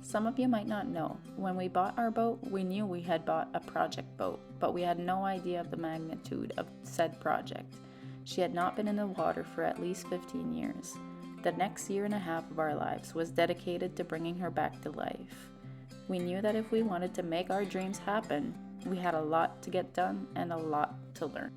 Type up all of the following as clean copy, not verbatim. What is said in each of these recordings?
Some of you might not know, when we bought our boat, we knew we had bought a project boat, but we had no idea of the magnitude of said project. She had not been in the water for at least 15 years. The next year and a half of our lives was dedicated to bringing her back to life. We knew that if we wanted to make our dreams happen, we had a lot to get done and a lot to learn.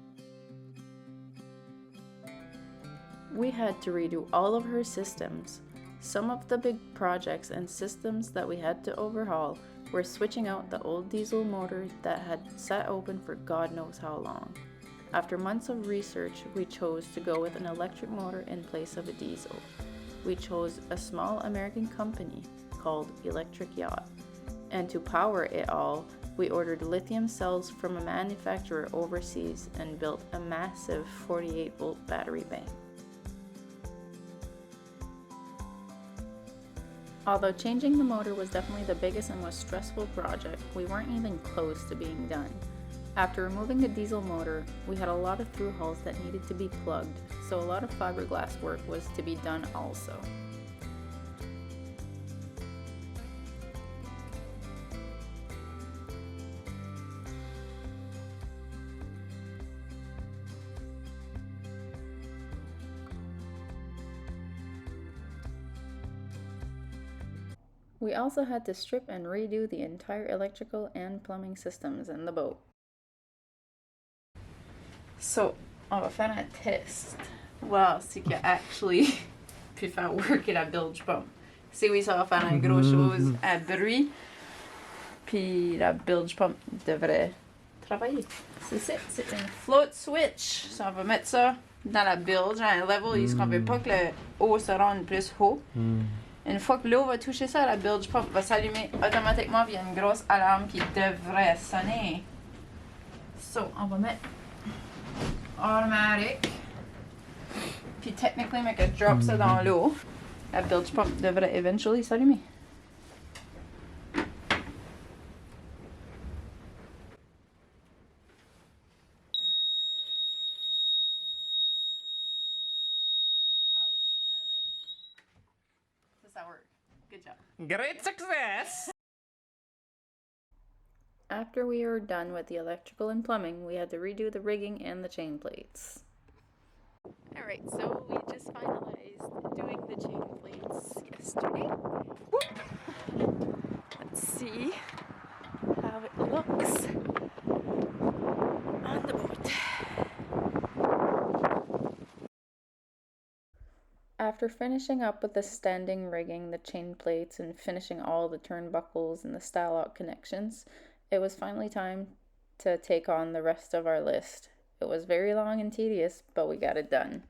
We had to redo all of her systems. Some of the big projects and systems that we had to overhaul were switching out the old diesel motor that had sat open for God knows how long. After months of research, we chose to go with an electric motor in place of a diesel. We chose a small American company called Electric Yacht. And to power it all, we ordered lithium cells from a manufacturer overseas and built a massive 48-volt battery bank. Although changing the motor was definitely the biggest and most stressful project, we weren't even close to being done. After removing the diesel motor, we had a lot of through hulls that needed to be plugged, so a lot of fiberglass work was to be done also. We also had to strip and redo the entire electrical and plumbing systems in the boat. So, on va faire un test. Voir si que actually puis faire worker la bilge pump. Si oui, ça va faire un gros chose à bruit. Puis la bilge pump devrait travailler. C'est une float switch. So, on va mettre ça dans la bilge à un level où on ne veut pas que l'eau se rende plus haut. Une fois que l'eau va toucher ça, la bilge pump va s'allumer automatiquement via une grosse alarme qui devrait sonner. So, on va mettre automatic. Puis technically, mais que je drop ça dans l'eau, la bilge pump devrait eventually s'allumer. That worked. Good job. Great success! After we were done with the electrical and plumbing, we had to redo the rigging and the chain plates. Alright, so we just finalized doing the chain plates yesterday. Let's see how it looks on the boat. After finishing up with the standing rigging, the chain plates, and finishing all the turnbuckles and the style out connections, it was finally time to take on the rest of our list. It was very long and tedious, but we got it done.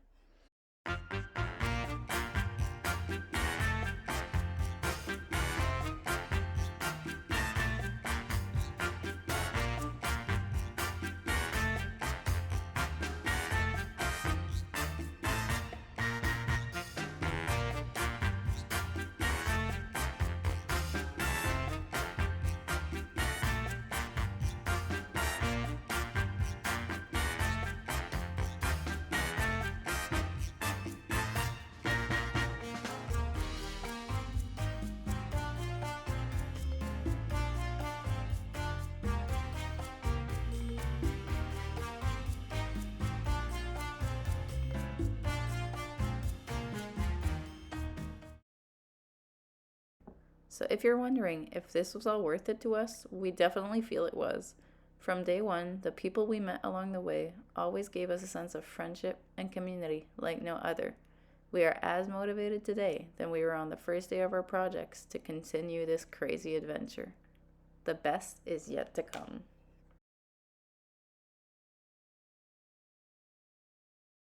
So if you're wondering if this was all worth it to us, we definitely feel it was. From day one, the people we met along the way always gave us a sense of friendship and community like no other. We are as motivated today than we were on the first day of our projects to continue this crazy adventure. The best is yet to come.